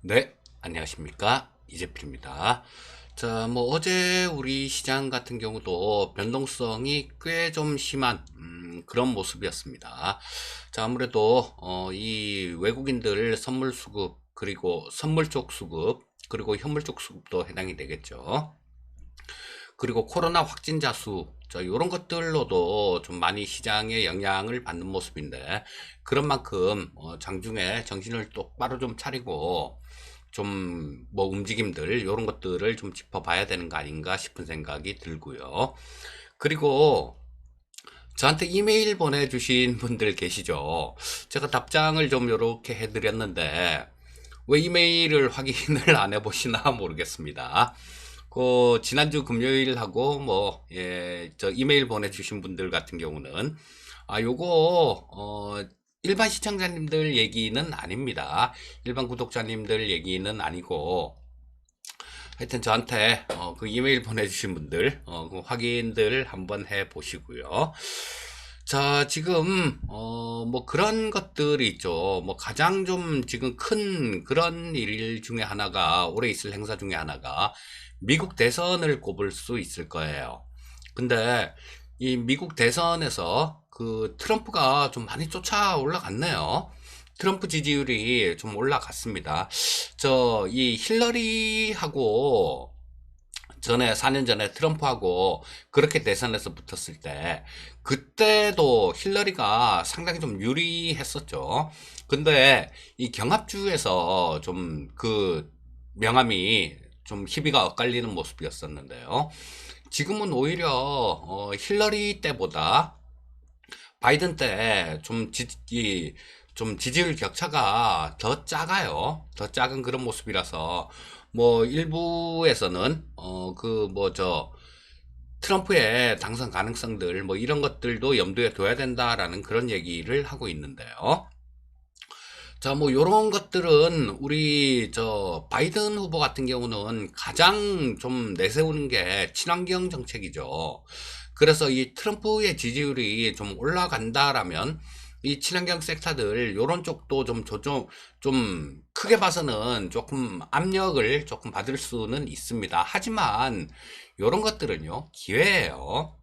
네, 안녕하십니까. 이재필입니다. 자, 뭐, 어제 우리 시장 같은 경우도 변동성이 꽤 좀 심한, 그런 모습이었습니다. 자, 아무래도, 이 외국인들 선물 수급, 그리고 선물 쪽 수급, 그리고 현물 쪽 수급도 해당이 되겠죠. 그리고 코로나 확진자 수, 자, 요런 것들로도 좀 많이 시장에 영향을 받는 모습인데, 그런 만큼, 장중에 정신을 똑바로 좀 차리고, 좀 뭐 움직임들 요런 것들을 좀 짚어봐야 되는 거 아닌가 싶은 생각이 들고요. 그리고 저한테 이메일 보내주신 분들 계시죠. 제가 답장을 좀 요렇게 해드렸는데 왜 이메일을 확인을 안 해보시나 모르겠습니다. 그 지난주 금요일하고 뭐 저 이메일 보내주신 분들 같은 경우는 요거 일반 시청자님들 얘기는 아닙니다. 일반 구독자님들 얘기는 아니고 하여튼 저한테 그 이메일 보내주신 분들 그 확인들 한번 해 보시고요. 자, 지금 뭐 그런 것들이 있죠. 뭐 가장 좀 지금 큰 그런 일 중에 하나가 올해 있을 행사 중에 하나가 미국 대선을 꼽을 수 있을 거예요. 근데 이 미국 대선에서 그 트럼프가 좀 많이 쫓아 올라갔네요. 트럼프 지지율이 좀 올라갔습니다. 이 힐러리하고 전에 4년 전에 트럼프하고 그렇게 대선에서 붙었을 때 그때도 힐러리가 상당히 좀 유리했었죠. 근데 이 경합주에서 좀 그 명함이 좀 희비가 엇갈리는 모습이었었는데요. 지금은 오히려 힐러리 때보다 바이든 때 좀 지지율 격차가 더 작아요. 더 작은 그런 모습이라서 뭐 일부에서는 트럼프의 당선 가능성들 뭐 이런 것들도 염두에 둬야 된다라는 그런 얘기를 하고 있는데요. 자, 뭐 요런 것들은 우리 바이든 후보 같은 경우는 가장 좀 내세우는 게 친환경 정책이죠. 그래서 이 트럼프의 지지율이 좀 올라간다라면 이 친환경 섹터들 요런 쪽도 좀 크게 봐서는 조금 압력을 조금 받을 수는 있습니다. 하지만 요런 것들은요 기회예요.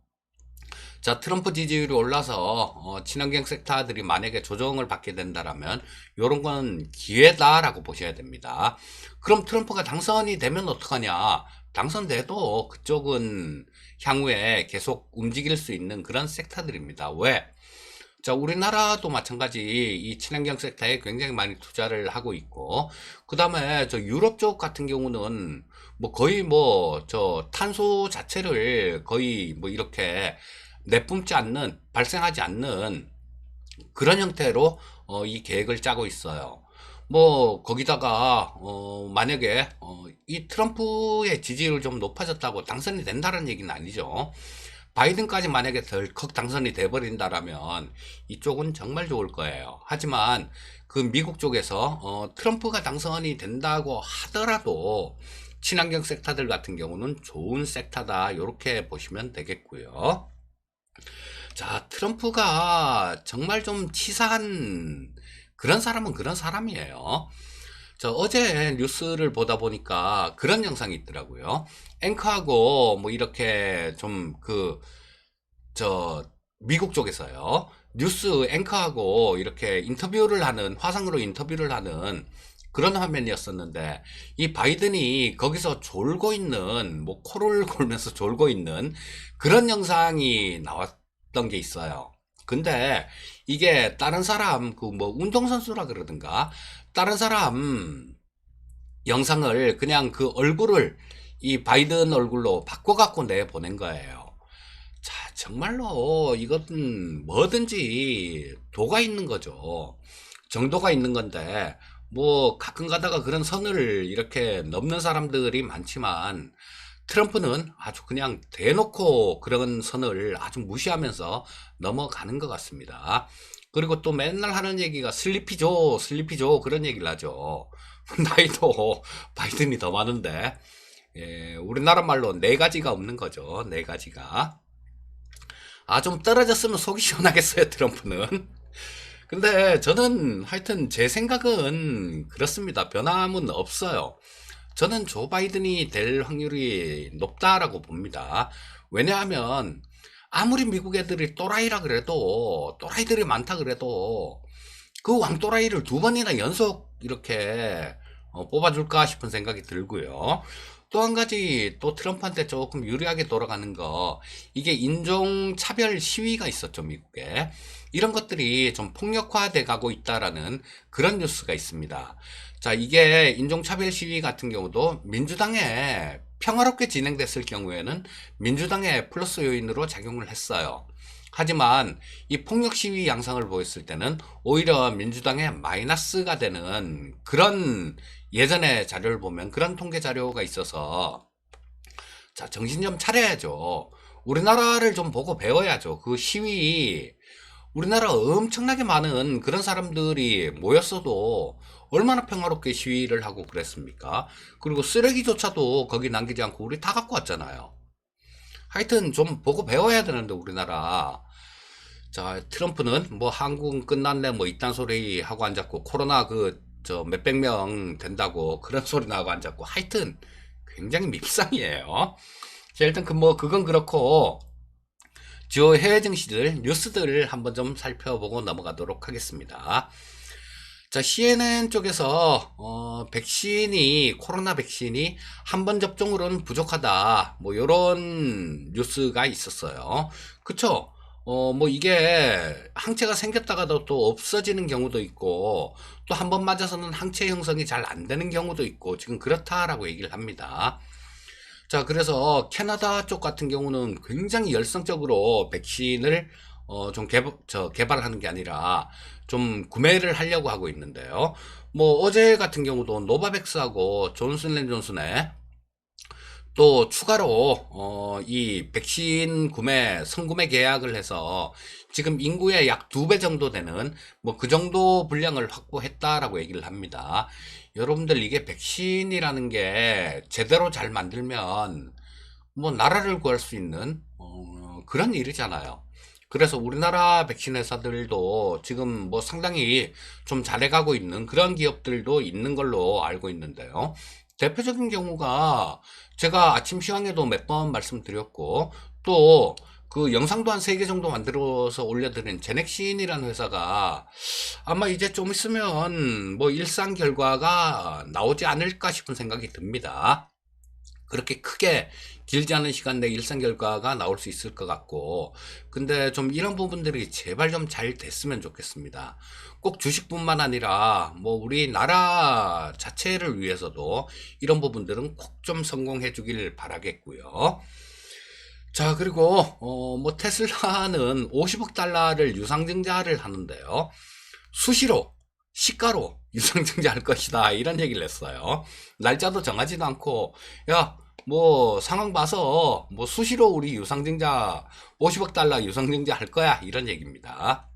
자, 트럼프 지지율이 올라서 친환경 섹터들이 만약에 조정을 받게 된다라면 요런 건 기회다라고 보셔야 됩니다. 그럼 트럼프가 당선이 되면 어떡하냐? 당선돼도 그쪽은 향후에 계속 움직일 수 있는 그런 섹터들입니다. 왜? 자, 우리나라도 마찬가지 이 친환경 섹터에 굉장히 많이 투자를 하고 있고, 그 다음에 저 유럽 쪽 같은 경우는 뭐 거의 뭐 저 탄소 자체를 거의 뭐 이렇게 내뿜지 않는, 발생하지 않는 그런 형태로 이 계획을 짜고 있어요. 뭐 거기다가 만약에 이 트럼프의 지지율 좀 높아졌다고 당선이 된다는 얘기는 아니죠. 바이든까지 만약에 덜컥 당선이 돼버린다라면 이쪽은 정말 좋을 거예요. 하지만 그 미국 쪽에서 트럼프가 당선이 된다고 하더라도 친환경 섹터들 같은 경우는 좋은 섹터다 이렇게 보시면 되겠고요. 자, 트럼프가 정말 좀 치사한 그런 사람은 그런 사람이에요. 저 어제 뉴스를 보다 보니까 그런 영상이 있더라고요. 앵커하고 뭐 이렇게 좀 미국 쪽에서요. 뉴스 앵커하고 이렇게 인터뷰를 하는, 화상으로 인터뷰를 하는 그런 화면이었었는데, 이 바이든이 거기서 졸고 있는, 뭐 코를 골면서 졸고 있는 그런 영상이 나왔던 게 있어요. 근데 이게 다른 사람, 그 뭐 운동선수라 그러든가, 다른 사람 영상을 그냥 그 얼굴을 이 바이든 얼굴로 바꿔갖고 내보낸 거예요. 자, 정말로 이것은 뭐든지 도가 있는 거죠. 정도가 있는 건데, 뭐, 가끔 가다가 그런 선을 이렇게 넘는 사람들이 많지만, 트럼프는 아주 그냥 대놓고 그런 선을 아주 무시하면서 넘어가는 것 같습니다. 그리고 또 맨날 하는 얘기가 슬리피죠, 슬리피죠, 그런 얘기를 하죠. 나이도 바이든이 더 많은데, 우리나라 말로 네 가지가 없는 거죠, 네 가지가. 좀 떨어졌으면 속이 시원하겠어요, 트럼프는. 근데 저는 하여튼 제 생각은 그렇습니다. 변함은 없어요. 저는 조 바이든이 될 확률이 높다라고 봅니다. 왜냐하면 아무리 미국 애들이 또라이라 그래도 또라이들이 많다 그래도 그 왕또라이를 두 번이나 연속 이렇게 뽑아줄까 싶은 생각이 들고요. 또 한 가지 또 트럼프한테 조금 유리하게 돌아가는 거 이게 인종차별 시위가 있었죠 미국에. 이런 것들이 좀 폭력화돼 가고 있다라는 그런 뉴스가 있습니다. 자, 이게 인종차별 시위 같은 경우도 민주당에 평화롭게 진행됐을 경우에는 민주당의 플러스 요인으로 작용을 했어요. 하지만 이 폭력 시위 양상을 보였을 때는 오히려 민주당의 마이너스가 되는 그런 예전의 자료를 보면 그런 통계 자료가 있어서 자, 정신 좀 차려야죠. 우리나라를 좀 보고 배워야죠. 그 시위 우리나라 엄청나게 많은 그런 사람들이 모였어도 얼마나 평화롭게 시위를 하고 그랬습니까? 그리고 쓰레기조차도 거기 남기지 않고 우리 다 갖고 왔잖아요. 하여튼 좀 보고 배워야 되는데 우리나라. 자, 트럼프는 뭐 한국은 끝났네 뭐 이딴 소리 하고 앉았고 코로나 그 저 몇백 명 된다고 그런 소리나 하고 앉았고 하여튼 굉장히 밉상이에요. 자, 일단 그 뭐 그건 그렇고 주요 해외 증시들 뉴스들을 한번 좀 살펴보고 넘어가도록 하겠습니다. 자, CNN 쪽에서 백신이 코로나 백신이 한 번 접종으로는 부족하다. 뭐 요런 뉴스가 있었어요. 그쵸? 뭐 이게 항체가 생겼다가도 또 없어지는 경우도 있고 또 한 번 맞아서는 항체 형성이 잘 안 되는 경우도 있고 지금 그렇다라고 얘기를 합니다. 자, 그래서 캐나다 쪽 같은 경우는 굉장히 열성적으로 백신을 좀 개발하는 게 아니라 좀 구매를 하려고 하고 있는데요. 뭐 어제 같은 경우도 노바백스하고 존슨앤존슨의 또 추가로 이 백신 구매 선구매 계약을 해서 지금 인구의 약 2배 정도 되는 뭐 그 정도 분량을 확보했다라고 얘기를 합니다. 여러분들 이게 백신이라는 게 제대로 잘 만들면 뭐 나라를 구할 수 있는 그런 일이잖아요. 그래서 우리나라 백신 회사들도 지금 뭐 상당히 좀 잘해가고 있는 그런 기업들도 있는 걸로 알고 있는데요. 대표적인 경우가 제가 아침 시황에도 몇 번 말씀드렸고 또 그 영상도 한 3개 정도 만들어서 올려드린 제넥신이라는 회사가 아마 이제 좀 있으면 뭐 일상 결과가 나오지 않을까 싶은 생각이 듭니다. 그렇게 크게 길지 않은 시간 내에 일상 결과가 나올 수 있을 것 같고 근데 좀 이런 부분들이 제발 좀 잘 됐으면 좋겠습니다. 꼭 주식뿐만 아니라 뭐 우리나라 자체를 위해서도 이런 부분들은 꼭 좀 성공해 주길 바라겠고요. 자, 그리고 뭐 테슬라는 50억 달러를 유상증자를 하는데요. 수시로 시가로 유상증자 할 것이다 이런 얘기를 했어요. 날짜도 정하지도 않고 야 뭐 상황 봐서 뭐 수시로 우리 유상증자 50억 달러 유상증자 할 거야 이런 얘기입니다.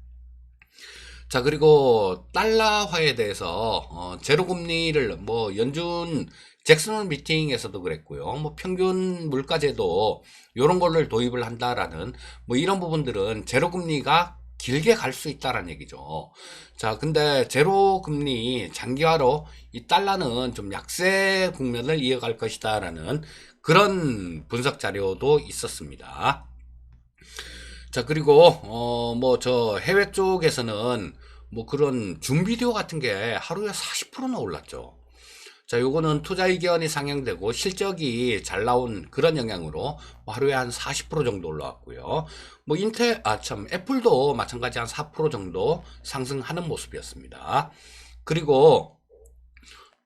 자, 그리고 달러화에 대해서 제로 금리를 뭐 연준 잭슨홀 미팅에서도 그랬고요. 뭐 평균 물가제도 요런 거를 도입을 한다라는 뭐 이런 부분들은 제로 금리가 길게 갈 수 있다라는 얘기죠. 자, 근데 제로 금리 장기화로 이 달러는 좀 약세 국면을 이어갈 것이다라는 그런 분석 자료도 있었습니다. 자, 그리고 뭐 저 해외 쪽에서는 뭐 그런 줌비디오 같은 게 하루에 40%나 올랐죠. 자, 요거는 투자 의견이 상향되고 실적이 잘 나온 그런 영향으로 뭐 하루에 한 40% 정도 올라왔고요. 뭐 애플도 마찬가지 한 4% 정도 상승하는 모습이었습니다. 그리고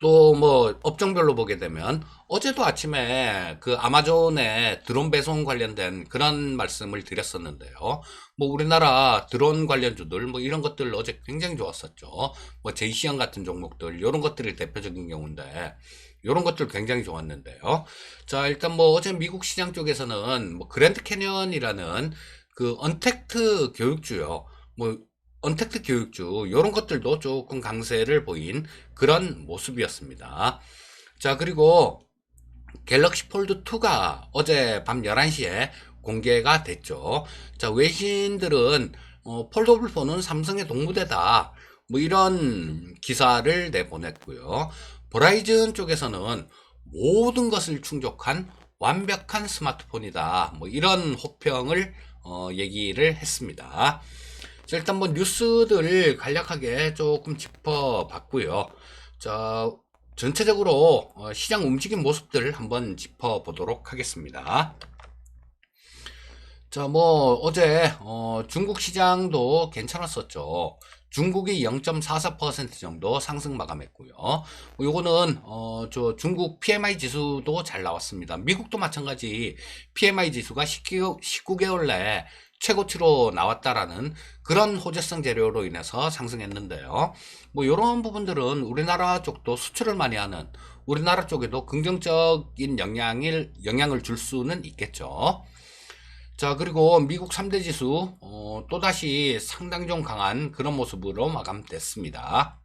또 뭐 업종별로 보게 되면 어제도 아침에 그 아마존의 드론 배송 관련된 그런 말씀을 드렸었는데요. 뭐 우리나라 드론 관련주들 뭐 이런 것들 어제 굉장히 좋았었죠. 뭐 제이시안 같은 종목들 이런 것들이 대표적인 경우인데 이런 것들 굉장히 좋았는데요. 자, 일단 뭐 어제 미국 시장 쪽에서는 뭐 그랜드 캐년이라는 그 언택트 교육주요. 뭐 언택트 교육주 이런 것들도 조금 강세를 보인 그런 모습이었습니다. 자, 그리고 갤럭시 폴드 2가 어제 밤 11시에 공개가 됐죠. 자, 외신들은 폴더블 폰은 삼성의 동무대다. 뭐 이런 기사를 내보냈고요. 버라이즌 쪽에서는 모든 것을 충족한 완벽한 스마트폰이다. 뭐 이런 호평을 얘기를 했습니다. 자, 일단 뭐 뉴스들 간략하게 조금 짚어봤고요. 자, 전체적으로 시장 움직임 모습들 한번 짚어보도록 하겠습니다. 자, 뭐 어제 중국 시장도 괜찮았었죠. 중국이 0.44% 정도 상승 마감했고요. 요거는 저 중국 PMI 지수도 잘 나왔습니다. 미국도 마찬가지 PMI 지수가 19개월 내에 최고치로 나왔다라는 그런 호재성 재료로 인해서 상승했는데요. 뭐 이런 부분들은 우리나라 쪽도 수출을 많이 하는 우리나라 쪽에도 긍정적인 영향을 줄 수는 있겠죠. 자, 그리고 미국 3대 지수 또다시 상당 좀 강한 그런 모습으로 마감됐습니다.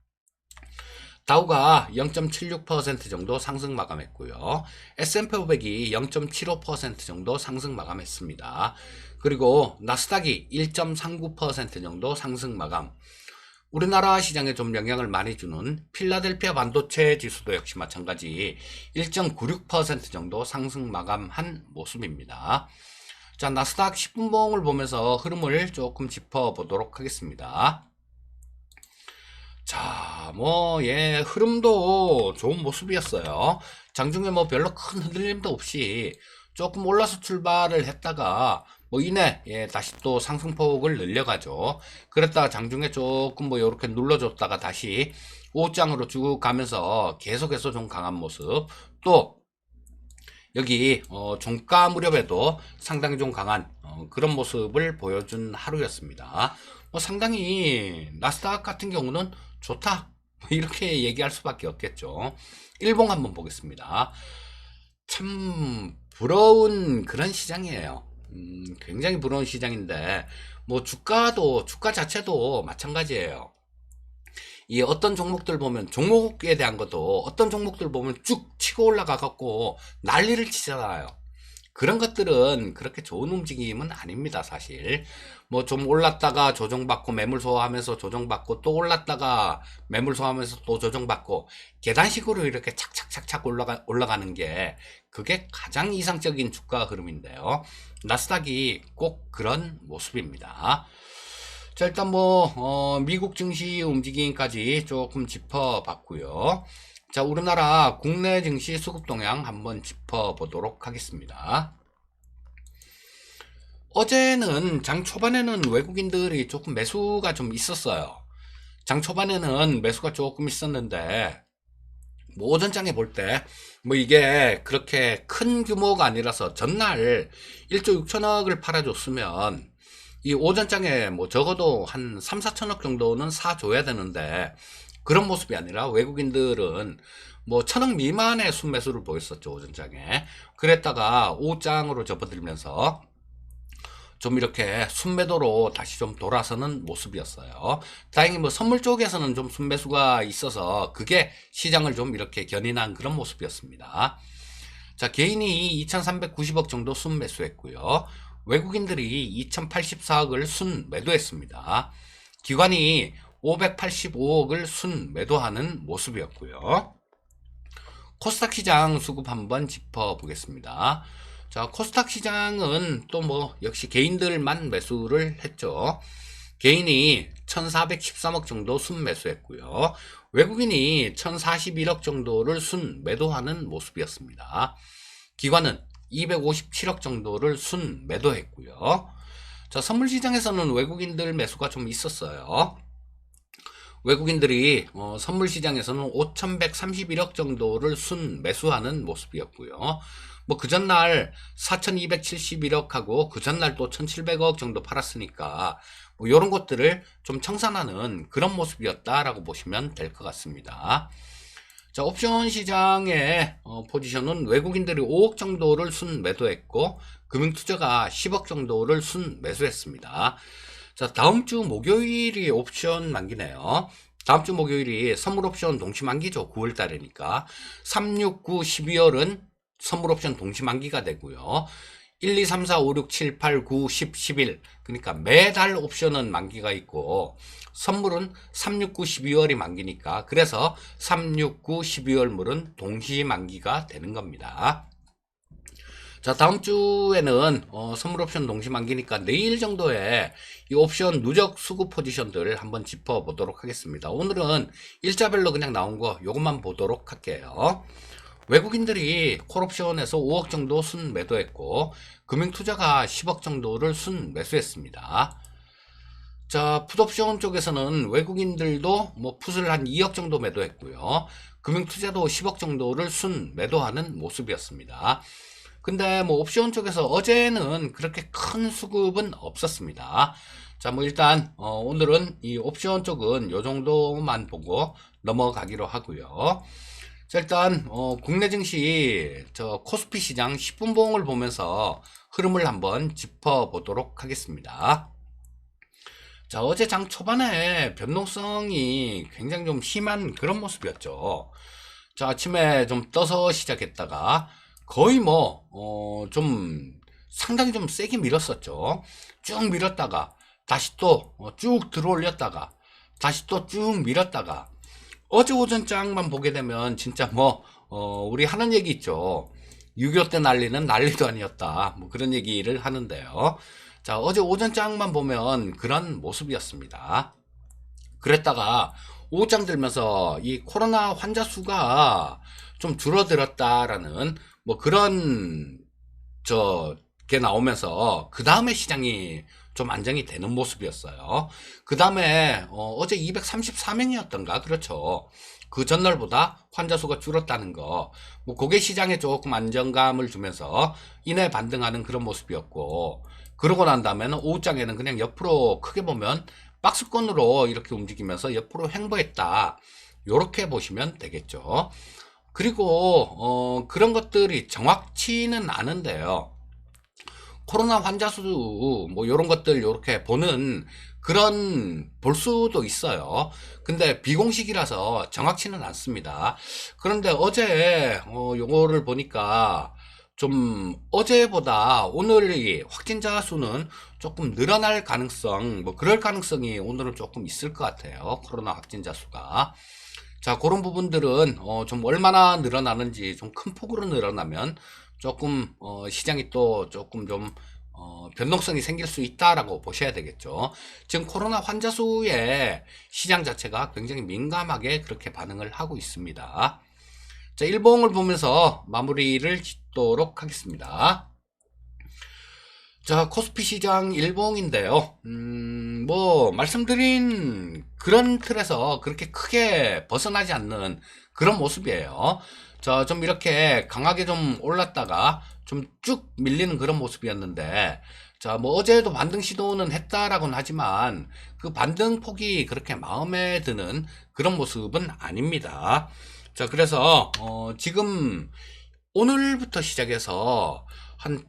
다우가 0.76% 정도 상승 마감했고요. S&P 500이 0.75% 정도 상승 마감했습니다. 그리고 나스닥이 1.39% 정도 상승 마감. 우리나라 시장에 좀 영향을 많이 주는 필라델피아 반도체 지수도 역시 마찬가지 1.96% 정도 상승 마감한 모습입니다. 자, 나스닥 10분봉을 보면서 흐름을 조금 짚어보도록 하겠습니다. 자, 뭐, 예, 흐름도 좋은 모습이었어요. 장중에 뭐 별로 큰 흔들림도 없이 조금 올라서 출발을 했다가 뭐 이내 예, 다시 또 상승폭을 늘려가죠. 그랬다가 장중에 조금 뭐 이렇게 눌러줬다가 다시 오장으로 쭉 가면서 계속해서 좀 강한 모습. 또 여기 종가 무렵에도 상당히 좀 강한 그런 모습을 보여준 하루였습니다. 뭐 상당히 나스닥 같은 경우는 좋다 이렇게 얘기할 수밖에 없겠죠. 일봉 한번 보겠습니다. 참 부러운 그런 시장이에요. 굉장히 부러운 시장인데 뭐 주가 자체도 마찬가지예요. 이 어떤 종목들 보면 종목에 대한 것도 어떤 종목들 보면 쭉 치고 올라가 갖고 난리를 치잖아요. 그런 것들은 그렇게 좋은 움직임은 아닙니다, 사실. 뭐 좀 올랐다가 조정받고 매물 소화하면서 조정받고 또 올랐다가 매물 소화하면서 또 조정받고 계단식으로 이렇게 착착착착 올라가는 게 그게 가장 이상적인 주가 흐름인데요. 나스닥이 꼭 그런 모습입니다. 자, 일단 뭐 미국 증시 움직임까지 조금 짚어봤고요. 자, 우리나라 국내 증시 수급 동향 한번 짚어보도록 하겠습니다. 어제는 장 초반에는 외국인들이 조금 매수가 좀 있었어요. 장 초반에는 매수가 조금 있었는데 뭐 오전장에 볼 때 뭐 이게 그렇게 큰 규모가 아니라서 전날 1조 6천억을 팔아줬으면 이 오전장에 뭐 적어도 한 3, 4천억 정도는 사줘야 되는데 그런 모습이 아니라 외국인들은 뭐 1,000억 미만의 순매수를 보였었죠, 오전장에. 그랬다가 오후장으로 접어들면서 좀 이렇게 순매도로 다시 좀 돌아서는 모습이었어요. 다행히 뭐 선물 쪽에서는 좀 순매수가 있어서 그게 시장을 좀 이렇게 견인한 그런 모습이었습니다. 자, 개인이 2,390억 정도 순매수했고요. 외국인들이 2,084억을 순매도했습니다. 기관이 585억을 순매도하는 모습이었고요. 코스닥 시장 수급 한번 짚어보겠습니다. 자, 코스닥 시장은 또 뭐 역시 개인들만 매수를 했죠. 개인이 1,413억 정도 순매수했고요. 외국인이 1,041억 정도를 순매도하는 모습이었습니다. 기관은 257억 정도를 순매도했고요. 자, 선물 시장에서는 외국인들 매수가 좀 있었어요. 외국인들이 선물 시장에서는 5,131억 정도를 순매수하는 모습이었고요. 뭐 그 전날 4,271억하고 그 전날 또 1,700억 정도 팔았으니까 뭐 이런 것들을 좀 청산하는 그런 모습이었다라고 보시면 될 것 같습니다. 자, 옵션 시장의 포지션은 외국인들이 5억 정도를 순매도했고 금융투자가 10억 정도를 순매수했습니다. 자, 다음 주 목요일이 옵션 만기네요. 다음 주 목요일이 선물 옵션 동시 만기죠. 9월 달이니까. 3, 6, 9, 12월은 선물 옵션 동시 만기가 되고요. 1, 2, 3, 4, 5, 6, 7, 8, 9, 10, 11. 그러니까 매달 옵션은 만기가 있고 선물은 3, 6, 9, 12월이 만기니까 그래서 3, 6, 9, 12월물은 동시 만기가 되는 겁니다. 자, 다음 주에는 선물 옵션 동시 만기니까 내일 정도에 이 옵션 누적 수급 포지션들 한번 짚어보도록 하겠습니다. 오늘은 일자별로 그냥 나온 거 요것만 보도록 할게요. 외국인들이 콜옵션에서 5억 정도 순 매도했고 금융투자가 10억 정도를 순 매수했습니다. 자, 풋옵션 쪽에서는 외국인들도 뭐 풋을 한 2억 정도 매도했고요. 금융투자도 10억 정도를 순 매도하는 모습이었습니다. 근데 뭐 옵션 쪽에서 어제는 그렇게 큰 수급은 없었습니다. 자, 뭐 일단 오늘은 이 옵션 쪽은 요 정도만 보고 넘어가기로 하고요. 자, 일단 국내 증시 저 코스피 시장 10분 봉을 보면서 흐름을 한번 짚어보도록 하겠습니다. 자, 어제 장 초반에 변동성이 굉장히 좀 심한 그런 모습이었죠. 자, 아침에 좀 떠서 시작했다가 거의 좀 상당히 좀 세게 밀었었죠. 쭉 밀었다가 다시 또 쭉 들어올렸다가 다시 또 쭉 밀었다가 어제 오전장만 보게 되면 진짜 우리 하는 얘기 있죠. 6.25 때 난리는 난리도 아니었다. 뭐 그런 얘기를 하는데요. 자, 어제 오전장만 보면 그런 모습이었습니다. 그랬다가 오후장 들면서 이 코로나 환자 수가 좀 줄어들었다라는 뭐 그런 게 나오면서 그 다음에 시장이 좀 안정이 되는 모습이었어요. 그 다음에 어제 234명이었던가 그렇죠. 그 전날보다 환자 수가 줄었다는 거, 뭐 그게 시장에 조금 안정감을 주면서 이내 반등하는 그런 모습이었고, 그러고 난 다음에는 오후장에는 그냥 옆으로 크게 보면 박스권으로 이렇게 움직이면서 옆으로 횡보했다. 요렇게 보시면 되겠죠. 그리고 그런 것들이 정확치는 않은데요. 코로나 환자 수 뭐 요런 것들 요렇게 보는 그런 볼 수도 있어요. 근데 비공식이라서 정확치는 않습니다. 그런데 어제 요거를 보니까 좀 어제보다 오늘이 확진자 수는 조금 늘어날 가능성, 뭐 그럴 가능성이 오늘은 조금 있을 것 같아요. 코로나 확진자 수가. 자, 그런 부분들은 좀 얼마나 늘어나는지 좀 큰 폭으로 늘어나면 조금 시장이 또 조금 좀 변동성이 생길 수 있다라고 보셔야 되겠죠. 지금 코로나 환자 수에 시장 자체가 굉장히 민감하게 그렇게 반응을 하고 있습니다. 자, 일봉을 보면서 마무리를 짓도록 하겠습니다. 자, 코스피 시장 일봉인데요. 뭐 말씀드린 그런 틀에서 그렇게 크게 벗어나지 않는 그런 모습이에요. 자, 좀 이렇게 강하게 좀 올랐다가 좀 쭉 밀리는 그런 모습이었는데, 자, 뭐 어제도 반등 시도는 했다라고는 하지만 그 반등 폭이 그렇게 마음에 드는 그런 모습은 아닙니다. 자, 그래서 지금 오늘부터 시작해서 한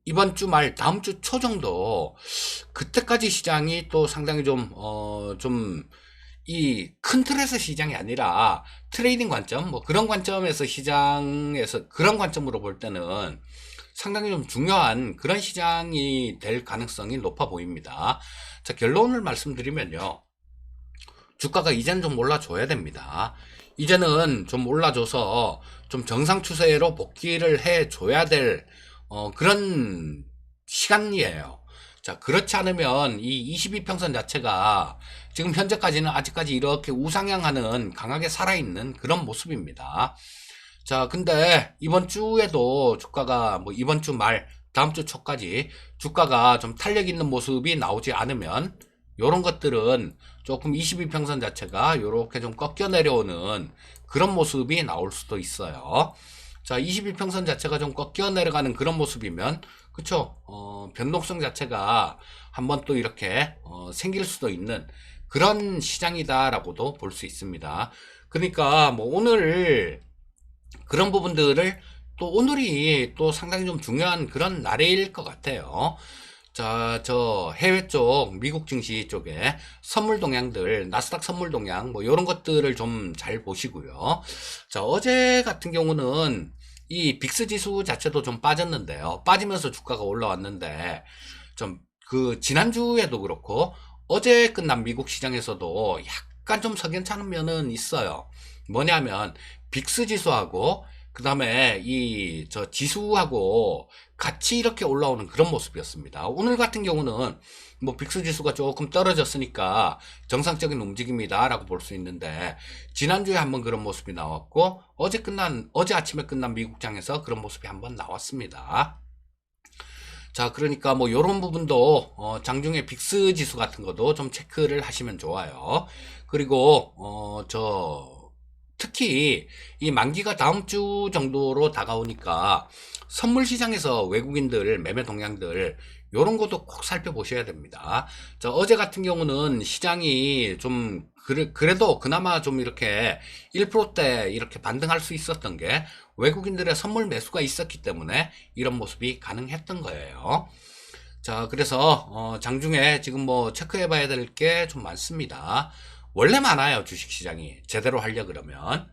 이번 주 말 다음 주 초 정도 그때까지 시장이 또 상당히 이 큰 틀에서 시장이 아니라 트레이딩 관점, 뭐 그런 관점에서 시장에서 그런 관점으로 볼 때는 상당히 좀 중요한 그런 시장이 될 가능성이 높아 보입니다. 자, 결론을 말씀드리면요. 주가가 이제는 좀 올라줘야 됩니다. 이제는 좀 올라줘서 좀 정상 추세로 복귀를 해줘야 될 그런 시간이에요. 자, 그렇지 않으면 이 22평선 자체가 지금 현재까지는 아직까지 이렇게 우상향하는 강하게 살아있는 그런 모습입니다. 자, 근데 이번 주에도 주가가 뭐 이번 주 말, 다음 주 초까지 주가가 좀 탄력 있는 모습이 나오지 않으면 요런 것들은 조금 22평선 자체가 요렇게 좀 꺾여 내려오는 그런 모습이 나올 수도 있어요. 자, 21평선 자체가 좀 꺾여 내려가는 그런 모습이면, 그쵸? 변동성 자체가 한번 또 이렇게, 생길 수도 있는 그런 시장이다라고도 볼 수 있습니다. 그러니까, 뭐, 오늘 그런 부분들을 또 오늘이 또 상당히 좀 중요한 그런 날일 것 같아요. 자, 저 해외 쪽, 미국 증시 쪽에 선물 동향들, 나스닥 선물 동향, 뭐, 이런 것들을 좀 잘 보시고요. 자, 어제 같은 경우는 이 빅스 지수 자체도 좀 빠졌는데요. 빠지면서 주가가 올라왔는데 좀 그 지난주에도 그렇고 어제 끝난 미국 시장에서도 약간 좀 석연찮은 면은 있어요. 뭐냐면 빅스 지수하고 그 다음에 이 저 지수하고 같이 이렇게 올라오는 그런 모습이었습니다. 오늘 같은 경우는 뭐 빅스 지수가 조금 떨어졌으니까 정상적인 움직임이다라고 볼 수 있는데 지난주에 한번 그런 모습이 나왔고 어제 아침에 끝난 미국장에서 그런 모습이 한번 나왔습니다. 자, 그러니까 뭐 요런 부분도 장중에 빅스 지수 같은 것도 좀 체크를 하시면 좋아요. 그리고 특히 이 만기가 다음 주 정도로 다가오니까 선물 시장에서 외국인들 매매 동향들 요런 것도 꼭 살펴보셔야 됩니다. 자, 어제 같은 경우는 시장이 좀 그래도 그나마 좀 이렇게 1%대 이렇게 반등할 수 있었던 게 외국인들의 선물 매수가 있었기 때문에 이런 모습이 가능했던 거예요. 자, 그래서 장중에 지금 뭐 체크해 봐야 될 게 좀 많습니다. 원래 많아요, 주식시장이 제대로 하려 그러면.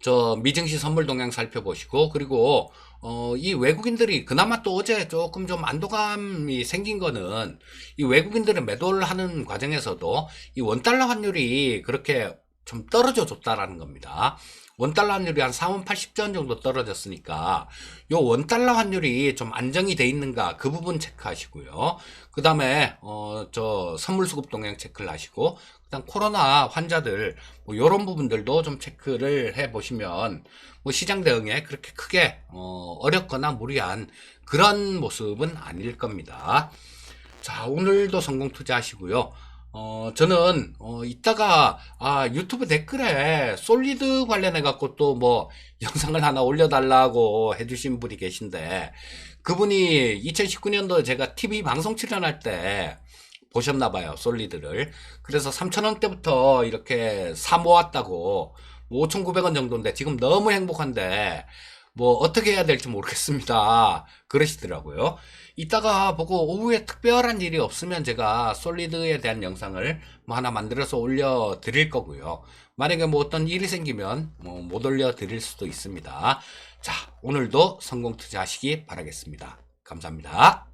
저 미증시 선물 동향 살펴보시고, 그리고 이 외국인들이 그나마 또 어제 조금 좀 안도감이 생긴 거는 이 외국인들의 매도를 하는 과정에서도 이 원달러 환율이 그렇게 좀 떨어져 줬다라는 겁니다. 원달러 환율이 한 4원 80전 정도 떨어졌으니까 요 원달러 환율이 좀 안정이 돼 있는가 그 부분 체크하시고요. 그 다음에 저 선물 수급 동향 체크를 하시고, 그다음 코로나 환자들 뭐 이런 부분들도 좀 체크를 해 보시면 뭐 시장 대응에 그렇게 크게 어렵거나 무리한 그런 모습은 아닐 겁니다. 자, 오늘도 성공 투자하시고요. 저는 이따가 유튜브 댓글에 솔리드 관련해 갖고 또 뭐 영상을 하나 올려달라고 해주신 분이 계신데, 그분이 2019년도에 제가 TV 방송 출연할 때 보셨나봐요, 솔리드를. 그래서 3,000원대부터 이렇게 사 모았다고, 5,900원 정도인데 지금 너무 행복한데 뭐 어떻게 해야 될지 모르겠습니다, 그러시더라고요. 이따가 보고 오후에 특별한 일이 없으면 제가 솔리드에 대한 영상을 뭐 하나 만들어서 올려 드릴 거고요. 만약에 뭐 어떤 일이 생기면 뭐 못 올려 드릴 수도 있습니다. 자, 오늘도 성공 투자하시기 바라겠습니다. 감사합니다.